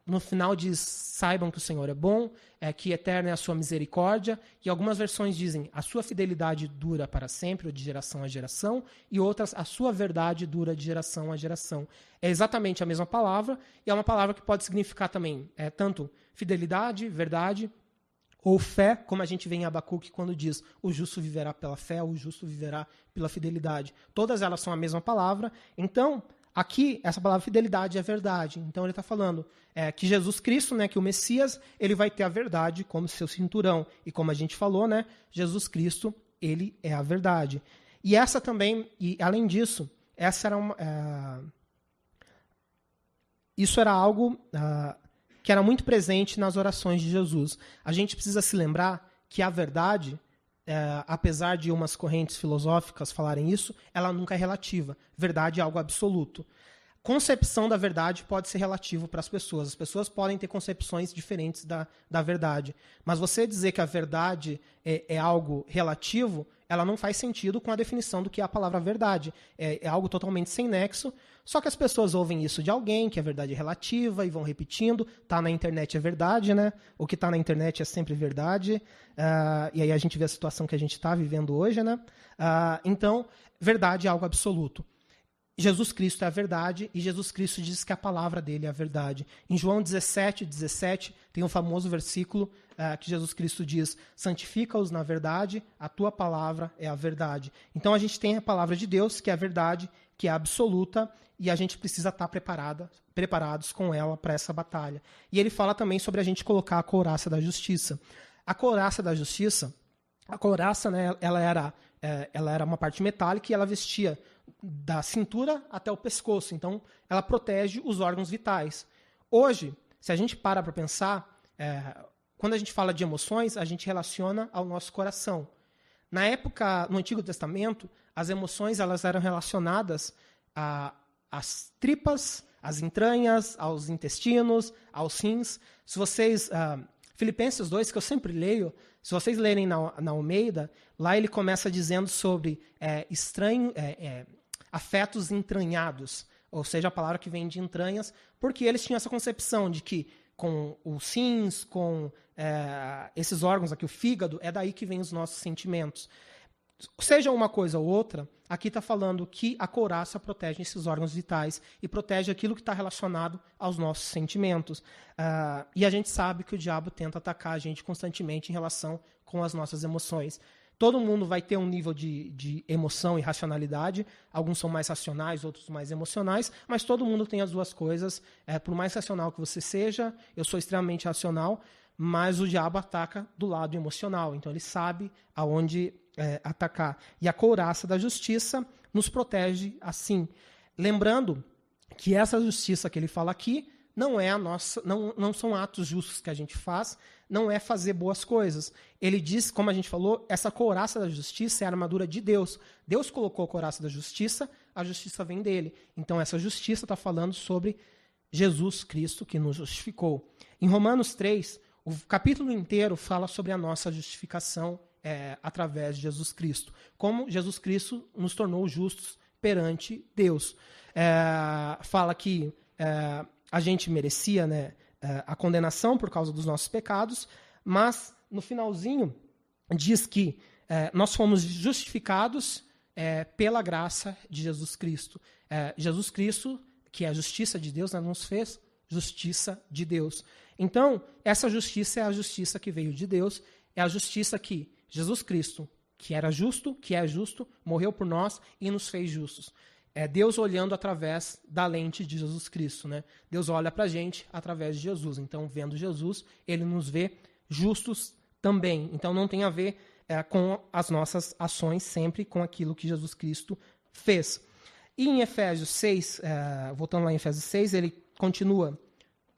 no final diz, saibam que o Senhor é bom, que eterna é a sua misericórdia, e algumas versões dizem, a sua fidelidade dura para sempre, ou de geração a geração, e outras, a sua verdade dura de geração a geração. É exatamente a mesma palavra, e é uma palavra que pode significar também tanto fidelidade, verdade, ou fé, como a gente vê em Abacuque quando diz, o justo viverá pela fé, o justo viverá pela fidelidade. Todas elas são a mesma palavra, então... Aqui, essa palavra fidelidade é verdade. Então, ele está falando que Jesus Cristo, né, que o Messias, ele vai ter a verdade como seu cinturão. E como a gente falou, né, Jesus Cristo, ele é a verdade. E essa também, e além disso, essa era isso era algo que era muito presente nas orações de Jesus. A gente precisa se lembrar que a verdade, apesar de umas correntes filosóficas falarem isso, ela nunca é relativa. Verdade é algo absoluto. Concepção da verdade pode ser relativo para as pessoas. As pessoas podem ter concepções diferentes da verdade. Mas você dizer que a verdade é algo relativo, ela não faz sentido com a definição do que é a palavra verdade. É algo totalmente sem nexo. Só que as pessoas ouvem isso de alguém, que a verdade é relativa, e vão repetindo. Tá na internet é verdade, né? O que está na internet é sempre verdade. E aí a gente vê a situação que a gente está vivendo hoje, né? Então, verdade é algo absoluto. Jesus Cristo é a verdade, e Jesus Cristo diz que a palavra dele é a verdade. Em João 17, tem um famoso versículo que Jesus Cristo diz: santifica-os na verdade, a tua palavra é a verdade. Então a gente tem a palavra de Deus, que é a verdade, que é absoluta, e a gente precisa estar preparados com ela para essa batalha. E ele fala também sobre a gente colocar a couraça da justiça. A couraça da justiça, né, ela era uma parte metálica e ela vestia da cintura até o pescoço. Então, ela protege os órgãos vitais. Hoje, se a gente para pensar, quando a gente fala de emoções, a gente relaciona ao nosso coração. Na época, no Antigo Testamento, as emoções elas eram relacionadas às tripas, às entranhas, aos intestinos, aos rins. Se vocês... Filipenses 2, que eu sempre leio, se vocês lerem na Almeida, lá ele começa dizendo sobre afetos entranhados, ou seja, a palavra que vem de entranhas, porque eles tinham essa concepção de que com os rins, com esses órgãos aqui, o fígado, é daí que vem os nossos sentimentos. Seja uma coisa ou outra, aqui está falando que a couraça protege esses órgãos vitais e protege aquilo que está relacionado aos nossos sentimentos. E a gente sabe que o diabo tenta atacar a gente constantemente em relação com as nossas emoções. Todo mundo vai ter um nível de emoção e racionalidade. Alguns são mais racionais, outros mais emocionais, mas todo mundo tem as duas coisas. Por mais racional que você seja, eu sou extremamente racional, mas o diabo ataca do lado emocional. Então ele sabe aonde atacar. E a couraça da justiça nos protege assim. Lembrando que essa justiça que ele fala aqui não é a nossa, não são atos justos que a gente faz, não é fazer boas coisas. Ele diz, como a gente falou, essa couraça da justiça é a armadura de Deus. Deus colocou a couraça da justiça, a justiça vem dele. Então essa justiça está falando sobre Jesus Cristo que nos justificou. Em Romanos 3, o capítulo inteiro fala sobre a nossa justificação através de Jesus Cristo. Como Jesus Cristo nos tornou justos perante Deus. Fala que a gente merecia, né, a condenação por causa dos nossos pecados, mas no finalzinho diz que nós fomos justificados pela graça de Jesus Cristo. Jesus Cristo, que é a justiça de Deus, né, nos fez justiça de Deus. Então, essa justiça é a justiça que veio de Deus, é a justiça que Jesus Cristo, que era justo, que é justo, morreu por nós e nos fez justos. É Deus olhando através da lente de Jesus Cristo, né? Deus olha para a gente através de Jesus. Então, vendo Jesus, ele nos vê justos também. Então, não tem a ver com as nossas ações, sempre com aquilo que Jesus Cristo fez. E em Efésios 6, voltando lá em Efésios 6, ele continua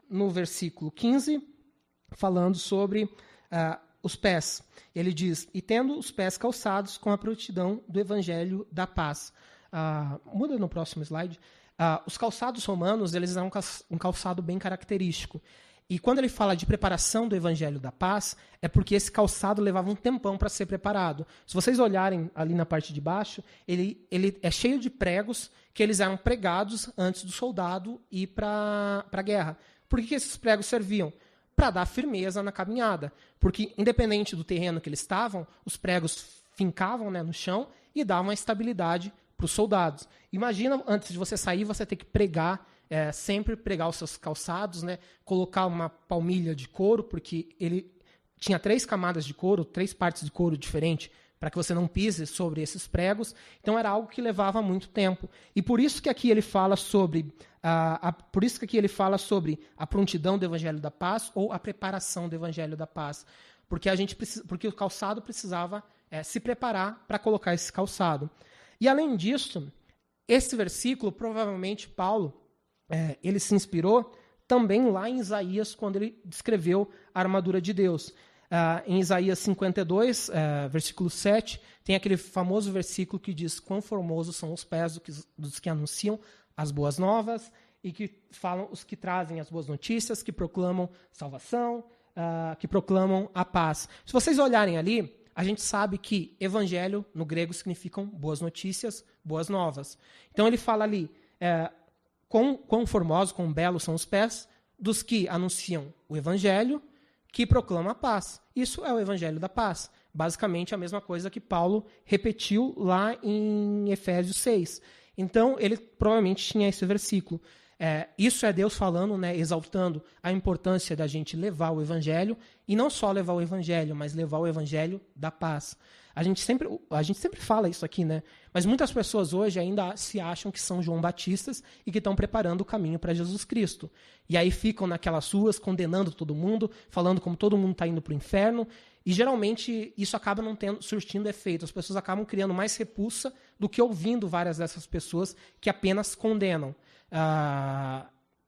no versículo 15, falando sobre os pés. Ele diz: e tendo os pés calçados com a prontidão do evangelho da paz. Muda no próximo slide. Os calçados romanos, eles eram um calçado bem característico. E quando ele fala de preparação do evangelho da paz, é porque esse calçado levava um tempão para ser preparado. Se vocês olharem ali na parte de baixo, ele é cheio de pregos que eles eram pregados antes do soldado ir para a guerra. Por que esses pregos serviam? Para dar firmeza na caminhada. Porque, independente do terreno que eles estavam, os pregos fincavam, né, no chão e davam estabilidade para os soldados. Imagina, antes de você sair, você ter que pregar, sempre pregar os seus calçados, né, colocar uma palmilha de couro, porque ele tinha 3 camadas de couro, 3 partes de couro diferentes, para que você não pise sobre esses pregos. Então era algo que levava muito tempo. E por isso que aqui ele fala sobre a prontidão do evangelho da paz ou a preparação do evangelho da paz, porque o calçado precisava se preparar para colocar esse calçado. E além disso, esse versículo, provavelmente Paulo, ele se inspirou também lá em Isaías, quando ele descreveu a armadura de Deus. Em Isaías 52, versículo 7, tem aquele famoso versículo que diz: quão formosos são os pés dos que anunciam as boas novas e que falam os que trazem as boas notícias, que proclamam salvação, que proclamam a paz. Se vocês olharem ali, a gente sabe que evangelho, no grego, significam boas notícias, boas novas. Então ele fala ali, quão formosos, quão belos são os pés dos que anunciam o evangelho, que proclama a paz. Isso é o evangelho da paz. Basicamente a mesma coisa que Paulo repetiu lá em Efésios 6. Então, ele provavelmente tinha esse versículo. Isso é Deus falando, né, exaltando a importância da gente levar o evangelho, e não só levar o evangelho, mas levar o evangelho da paz. A gente sempre fala isso aqui, né? Mas muitas pessoas hoje ainda se acham que são João Batistas e que estão preparando o caminho para Jesus Cristo. E aí ficam naquelas ruas condenando todo mundo, falando como todo mundo está indo para o inferno. E geralmente isso acaba não surtindo efeito. As pessoas acabam criando mais repulsa do que ouvindo várias dessas pessoas que apenas condenam.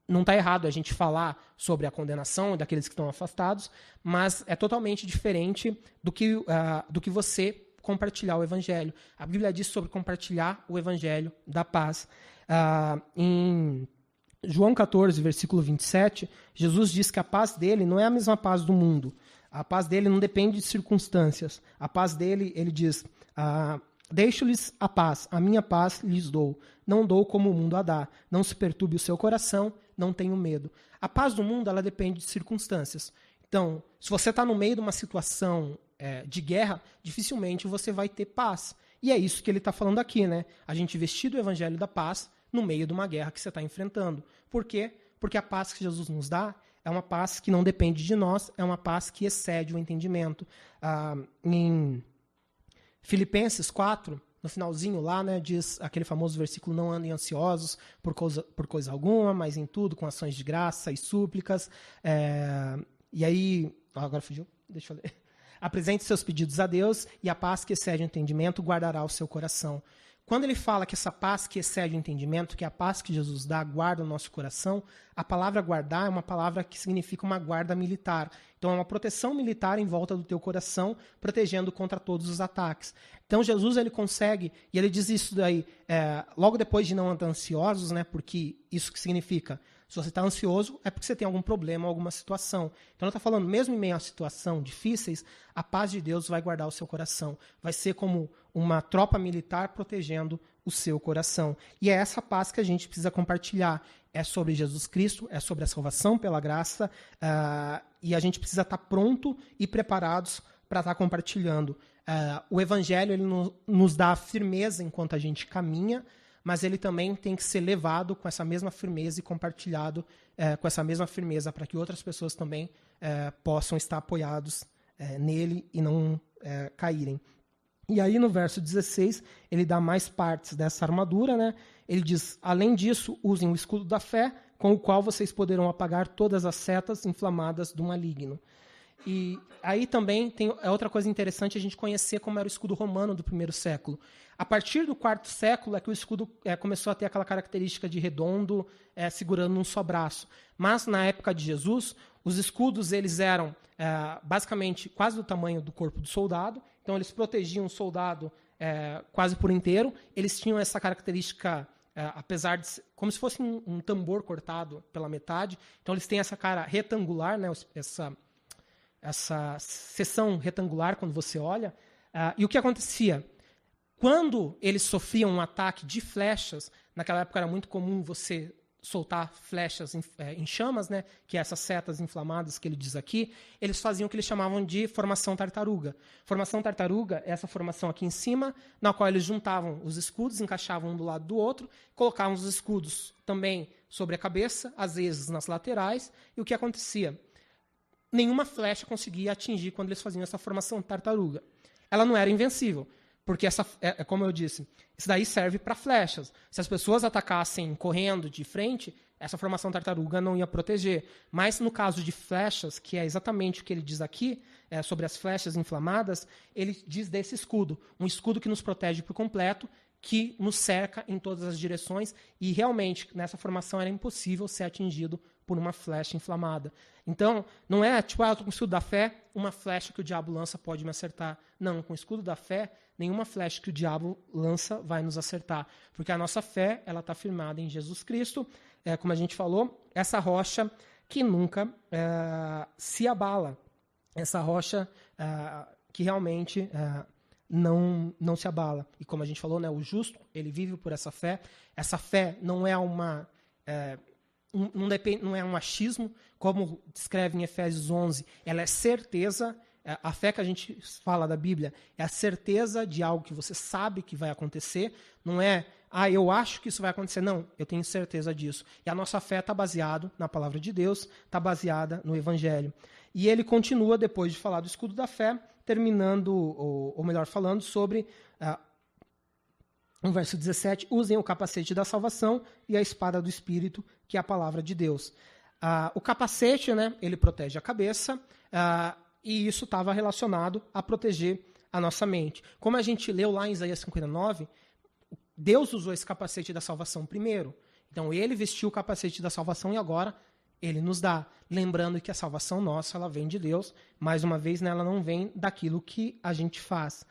Não está errado a gente falar sobre a condenação daqueles que estão afastados, mas é totalmente diferente do que você compartilhar o evangelho. A Bíblia diz sobre compartilhar o evangelho da paz. Em João 14, versículo 27, Jesus diz que a paz dele não é a mesma paz do mundo. A paz dele não depende de circunstâncias. A paz dele, ele diz, deixo-lhes a paz, a minha paz lhes dou. Não dou como o mundo a dá. Não se perturbe o seu coração, não tenho medo. A paz do mundo, ela depende de circunstâncias. Então, se você está no meio de uma situação de guerra, dificilmente você vai ter paz. E é isso que ele está falando aqui, né? A gente vestir o evangelho da paz no meio de uma guerra que você está enfrentando. Por quê? Porque a paz que Jesus nos dá é uma paz que não depende de nós, é uma paz que excede o entendimento. Em Filipenses 4, no finalzinho lá, né, diz aquele famoso versículo: não andem ansiosos por coisa alguma, mas em tudo com ações de graça e súplicas. E aí, agora fugiu, deixa eu ler. Apresente seus pedidos a Deus e a paz que excede o entendimento guardará o seu coração. Quando ele fala que essa paz que excede o entendimento, que é a paz que Jesus dá, guarda o nosso coração, a palavra guardar é uma palavra que significa uma guarda militar. Então é uma proteção militar em volta do teu coração, protegendo contra todos os ataques. Então Jesus, ele consegue, e ele diz isso daí, logo depois de não andar ansiosos, né, porque isso que significa, se você está ansioso, é porque você tem algum problema, alguma situação. Então ele está falando, mesmo em meio a situações difíceis, a paz de Deus vai guardar o seu coração. Vai ser como uma tropa militar protegendo o seu coração. E é essa paz que a gente precisa compartilhar. É sobre Jesus Cristo, é sobre a salvação pela graça, e a gente precisa estar pronto e preparados para estar compartilhando. O Evangelho, ele nos dá firmeza enquanto a gente caminha, mas ele também tem que ser levado com essa mesma firmeza e compartilhado com essa mesma firmeza para que outras pessoas também possam estar apoiados nele e não caírem. E aí no verso 16, ele dá mais partes dessa armadura, né? Ele diz, além disso, usem o escudo da fé, com o qual vocês poderão apagar todas as setas inflamadas do maligno. E aí também tem outra coisa interessante a gente conhecer como era o escudo romano do primeiro século. A partir do quarto século é que o escudo começou a ter aquela característica de redondo, segurando num só braço. Mas na época de Jesus, os escudos eles eram basicamente quase do tamanho do corpo do soldado. Então eles protegiam o soldado quase por inteiro. Eles tinham essa característica, apesar de como se fosse um tambor cortado pela metade. Então eles têm essa cara retangular, né, essa seção retangular quando você olha. E o que acontecia? Quando eles sofriam um ataque de flechas, naquela época era muito comum você soltar flechas em chamas, né, que é essas setas inflamadas que ele diz aqui, eles faziam o que eles chamavam de formação tartaruga. Formação tartaruga é essa formação aqui em cima, na qual eles juntavam os escudos, encaixavam um do lado do outro, colocavam os escudos também sobre a cabeça, às vezes nas laterais, e o que acontecia? Nenhuma flecha conseguia atingir quando eles faziam essa formação tartaruga. Ela não era invencível, porque como eu disse, isso daí serve para flechas. Se as pessoas atacassem correndo de frente, essa formação tartaruga não ia proteger. Mas no caso de flechas, que é exatamente o que ele diz aqui, sobre as flechas inflamadas, ele diz desse escudo. Um escudo que nos protege por completo, que nos cerca em todas as direções, e realmente nessa formação era impossível ser atingido por uma flecha inflamada. Então, não é tipo, eu estou com o escudo da fé, uma flecha que o diabo lança pode me acertar. Não, com o escudo da fé, nenhuma flecha que o diabo lança vai nos acertar, porque a nossa fé ela está firmada em Jesus Cristo, como a gente falou, essa rocha que nunca se abala, essa rocha que realmente não se abala. E como a gente falou, né, o justo, ele vive por essa fé. Essa fé não é não é um achismo, como descreve em Efésios 11, ela é certeza. A fé que a gente fala da Bíblia é a certeza de algo que você sabe que vai acontecer, não é, eu acho que isso vai acontecer. Não, eu tenho certeza disso. E a nossa fé está baseada na palavra de Deus, está baseada no Evangelho. E ele continua, depois de falar do escudo da fé, terminando, ou melhor, falando sobre, no verso 17, usem o capacete da salvação e a espada do Espírito, que é a palavra de Deus. O capacete, né, ele protege a cabeça, e isso estava relacionado a proteger a nossa mente. Como a gente leu lá em Isaías 59, Deus usou esse capacete da salvação primeiro. Então, ele vestiu o capacete da salvação e agora ele nos dá. Lembrando que a salvação nossa, ela vem de Deus. Mais uma vez, né, ela não vem daquilo que a gente faz.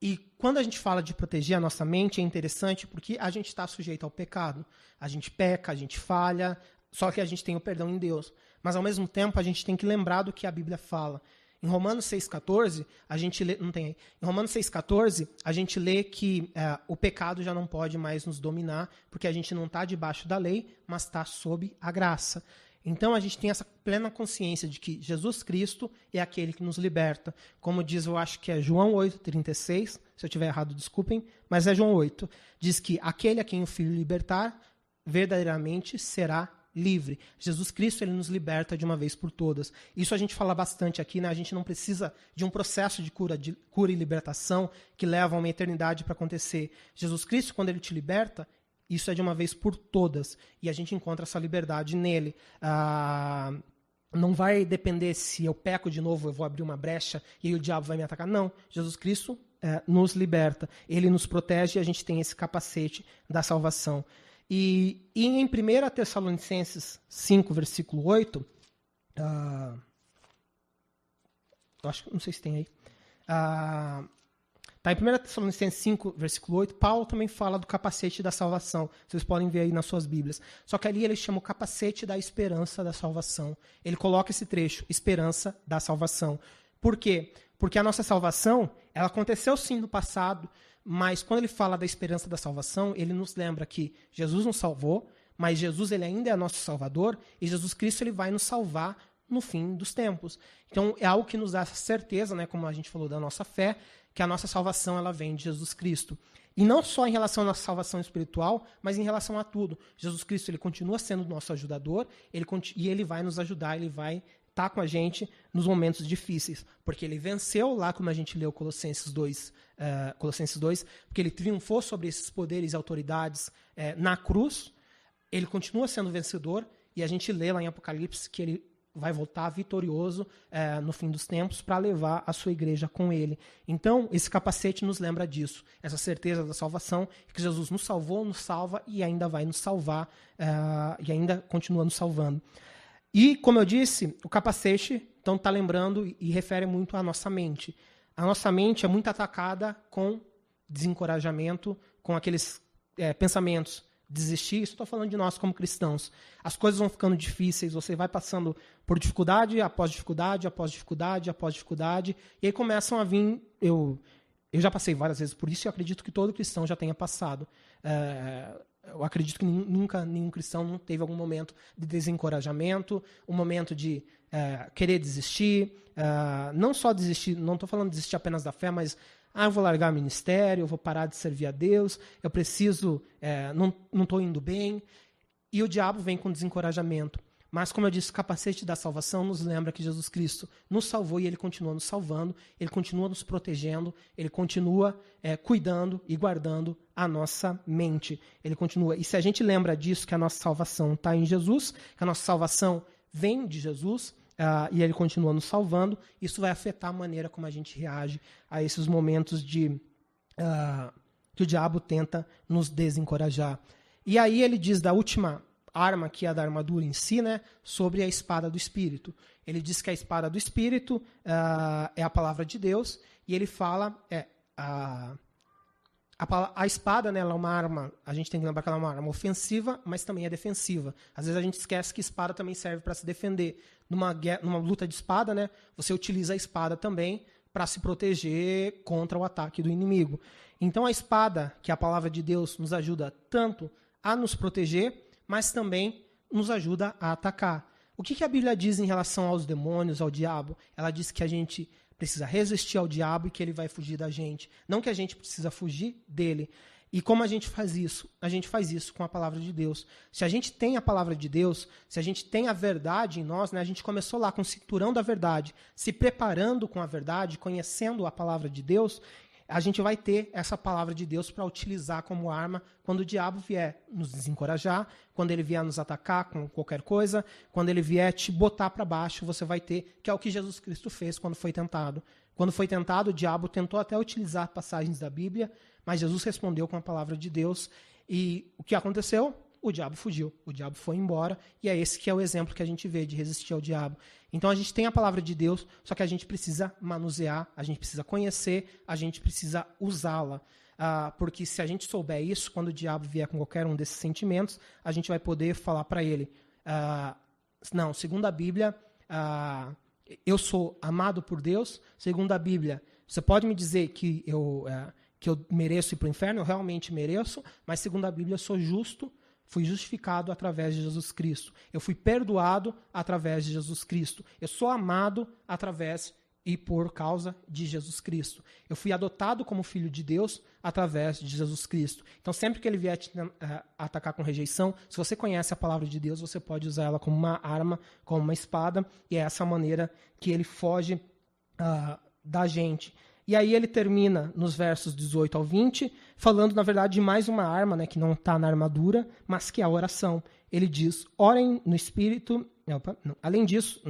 E quando a gente fala de proteger a nossa mente, é interessante porque a gente está sujeito ao pecado. A gente peca, a gente falha, só que a gente tem o perdão em Deus. Mas, ao mesmo tempo, a gente tem que lembrar do que a Bíblia fala. Em Romanos 6,14, a gente lê, não tem aí. Em Romanos 6,14, a gente lê que o pecado já não pode mais nos dominar, porque a gente não está debaixo da lei, mas está sob a graça. Então, a gente tem essa plena consciência de que Jesus Cristo é aquele que nos liberta. Como diz, eu acho que é João 8,36, se eu estiver errado, desculpem, mas é João 8. Diz que aquele a quem o Filho libertar, verdadeiramente será livre. Jesus Cristo, ele nos liberta de uma vez por todas. Isso a gente fala bastante aqui, né? A gente não precisa de um processo de cura e libertação que leva uma eternidade para acontecer. Jesus Cristo, quando ele te liberta, isso é de uma vez por todas. E a gente encontra essa liberdade nele. Não vai depender se eu peco de novo, eu vou abrir uma brecha e aí o diabo vai me atacar. Não. Jesus Cristo nos liberta. Ele nos protege e a gente tem esse capacete da salvação. E em 1 Tessalonicenses 5, versículo 8, acho que não sei se tem aí. Tá em 1 Tessalonicenses 5, versículo 8, Paulo também fala do capacete da salvação. Vocês podem ver aí nas suas Bíblias. Só que ali ele chama o capacete da esperança da salvação. Ele coloca esse trecho, esperança da salvação. Por quê? Porque a nossa salvação, ela aconteceu sim no passado, mas quando ele fala da esperança da salvação, ele nos lembra que Jesus nos salvou, mas Jesus ele ainda é nosso Salvador, e Jesus Cristo ele vai nos salvar no fim dos tempos. Então é algo que nos dá certeza, né, como a gente falou da nossa fé, que a nossa salvação ela vem de Jesus Cristo. E não só em relação à nossa salvação espiritual, mas em relação a tudo. Jesus Cristo ele continua sendo nosso ajudador, e ele vai nos ajudar, ele vai estar com a gente nos momentos difíceis, porque ele venceu lá, como a gente leu Colossenses 2, porque ele triunfou sobre esses poderes e autoridades na cruz, ele continua sendo vencedor, e a gente lê lá em Apocalipse que ele vai voltar vitorioso no fim dos tempos para levar a sua igreja com ele. Então, esse capacete nos lembra disso, essa certeza da salvação, que Jesus nos salvou, nos salva e ainda vai nos salvar, e ainda continua nos salvando. E, como eu disse, o capacete, então, está lembrando e refere muito à nossa mente. A nossa mente é muito atacada com desencorajamento, com aqueles pensamentos, desistir. Isso estou falando de nós como cristãos. As coisas vão ficando difíceis, você vai passando por dificuldade, após dificuldade, após dificuldade, após dificuldade, e aí começam a vir... Eu já passei várias vezes por isso e eu acredito que todo cristão já tenha passado. Eu acredito que nunca nenhum cristão não teve algum momento de desencorajamento, um momento de querer desistir, não só desistir, não estou falando de desistir apenas da fé, mas eu vou largar o ministério, eu vou parar de servir a Deus, eu preciso, não estou indo bem, e o diabo vem com desencorajamento. Mas, como eu disse, o capacete da salvação nos lembra que Jesus Cristo nos salvou e ele continua nos salvando, ele continua nos protegendo, ele continua cuidando e guardando a nossa mente. Ele continua. E se a gente lembra disso, que a nossa salvação está em Jesus, que a nossa salvação vem de Jesus, e ele continua nos salvando, isso vai afetar a maneira como a gente reage a esses momentos de que o diabo tenta nos desencorajar. E aí ele diz da última arma, que é a da armadura em si, né, sobre a espada do Espírito. Ele diz que a espada do Espírito é a palavra de Deus, e ele fala, a espada, né, ela é uma arma, a gente tem que lembrar que ela é uma arma ofensiva, mas também é defensiva. Às vezes a gente esquece que espada também serve para se defender. Numa luta de espada, né, você utiliza a espada também para se proteger contra o ataque do inimigo. Então a espada, que é a palavra de Deus, nos ajuda tanto a nos proteger, mas também nos ajuda a atacar. O que a Bíblia diz em relação aos demônios, ao diabo? Ela diz que a gente precisa resistir ao diabo e que ele vai fugir da gente. Não que a gente precisa fugir dele. E como a gente faz isso? A gente faz isso com a palavra de Deus. Se a gente tem a palavra de Deus, se a gente tem a verdade em nós, né, a gente começou lá com o cinturão da verdade, se preparando com a verdade, conhecendo a palavra de Deus, a gente vai ter essa palavra de Deus para utilizar como arma quando o diabo vier nos desencorajar, quando ele vier nos atacar com qualquer coisa, quando ele vier te botar para baixo, você vai ter, que é o que Jesus Cristo fez quando foi tentado. Quando foi tentado, o diabo tentou até utilizar passagens da Bíblia, mas Jesus respondeu com a palavra de Deus. E o que aconteceu? O diabo fugiu, o diabo foi embora, e é esse que é o exemplo que a gente vê de resistir ao diabo. Então a gente tem a palavra de Deus, só que a gente precisa manusear, a gente precisa conhecer, a gente precisa usá-la. Porque se a gente souber isso, quando o diabo vier com qualquer um desses sentimentos, a gente vai poder falar para ele, não, segundo a Bíblia, eu sou amado por Deus, segundo a Bíblia, você pode me dizer que eu mereço ir para o inferno, eu realmente mereço, mas segundo a Bíblia eu sou justo, fui justificado através de Jesus Cristo. Eu fui perdoado através de Jesus Cristo. Eu sou amado através e por causa de Jesus Cristo. Eu fui adotado como filho de Deus através de Jesus Cristo. Então, sempre que ele vier te atacar com rejeição, se você conhece a palavra de Deus, você pode usar ela como uma arma, como uma espada, e é essa maneira que ele foge da gente. E aí ele termina nos versos 18 ao 20, falando, na verdade, de mais uma arma, né, que não está na armadura, mas que é a oração. Ele diz, orem no Espírito... além disso...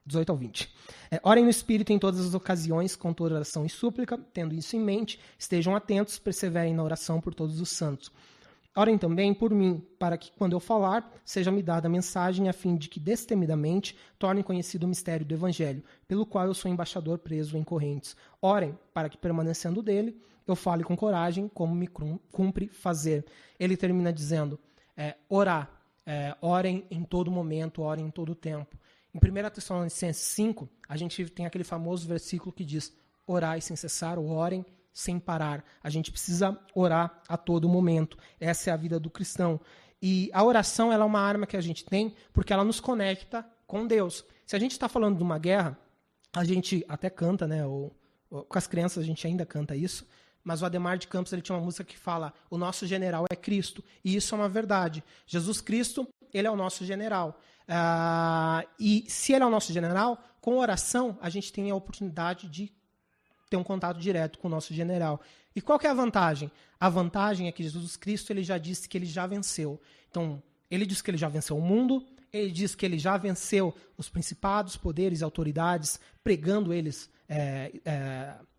18 ao 20. Orem no Espírito em todas as ocasiões, com toda oração e súplica, tendo isso em mente, estejam atentos, perseverem na oração por todos os santos. Orem também por mim, para que, quando eu falar, seja-me dada a mensagem, a fim de que, destemidamente, torne conhecido o mistério do Evangelho, pelo qual eu sou embaixador preso em correntes. Orem, para que, permanecendo dele, eu fale com coragem, como me cumpre fazer. Ele termina dizendo, orar, orem em todo momento, orem em todo tempo. Em 1 Tessalonicenses 5, a gente tem aquele famoso versículo que diz, orai sem cessar, ou orem sem parar. A gente precisa orar a todo momento. Essa é a vida do cristão. E a oração ela é uma arma que a gente tem porque ela nos conecta com Deus. Se a gente está falando de uma guerra, a gente até canta, né? Ou com as crianças a gente ainda canta isso, mas o Ademar de Campos ele tinha uma música que fala o nosso general é Cristo. E isso é uma verdade. Jesus Cristo, ele é o nosso general. E se ele é o nosso general, com oração a gente tem a oportunidade de ter um contato direto com o nosso general. E qual que é a vantagem? A vantagem é que Jesus Cristo ele já disse que ele já venceu. Então, ele diz que ele já venceu o mundo, ele diz que ele já venceu os principados, poderes e autoridades, pregando eles,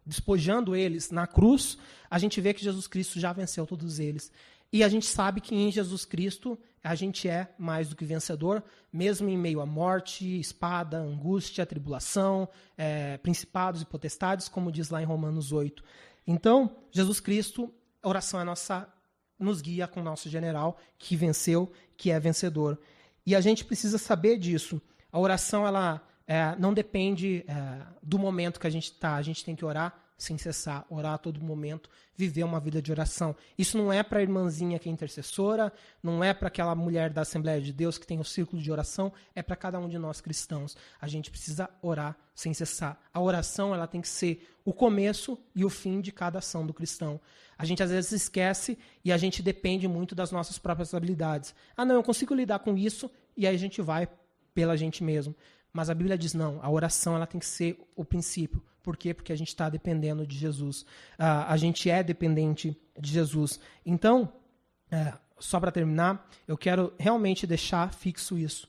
despojando eles na cruz. A gente vê que Jesus Cristo já venceu todos eles. E a gente sabe que em Jesus Cristo a gente é mais do que vencedor, mesmo em meio à morte, espada, angústia, tribulação, principados e potestades, como diz lá em Romanos 8. Então, Jesus Cristo, a oração é nos guia com o nosso general, que venceu, que é vencedor. E a gente precisa saber disso. A oração ela não depende do momento que a gente está. A gente tem que orar sem cessar, orar a todo momento, viver uma vida de oração. Isso não é para a irmãzinha que é intercessora, não é para aquela mulher da Assembleia de Deus que tem o círculo de oração, é para cada um de nós cristãos. A gente precisa orar sem cessar. A oração ela tem que ser o começo e o fim de cada ação do cristão. A gente às vezes esquece e a gente depende muito das nossas próprias habilidades. Não, eu consigo lidar com isso, e aí a gente vai pela gente mesmo. Mas a Bíblia diz não, a oração ela tem que ser o princípio. Por quê? Porque a gente está dependendo de Jesus. A gente é dependente de Jesus. Então, só para terminar, eu quero realmente deixar fixo isso.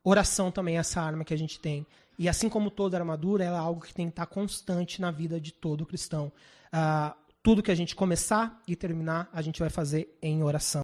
Oração também é essa arma que a gente tem. E assim como toda armadura, ela é algo que tem que estar constante na vida de todo cristão. tudo que a gente começar e terminar, a gente vai fazer em oração.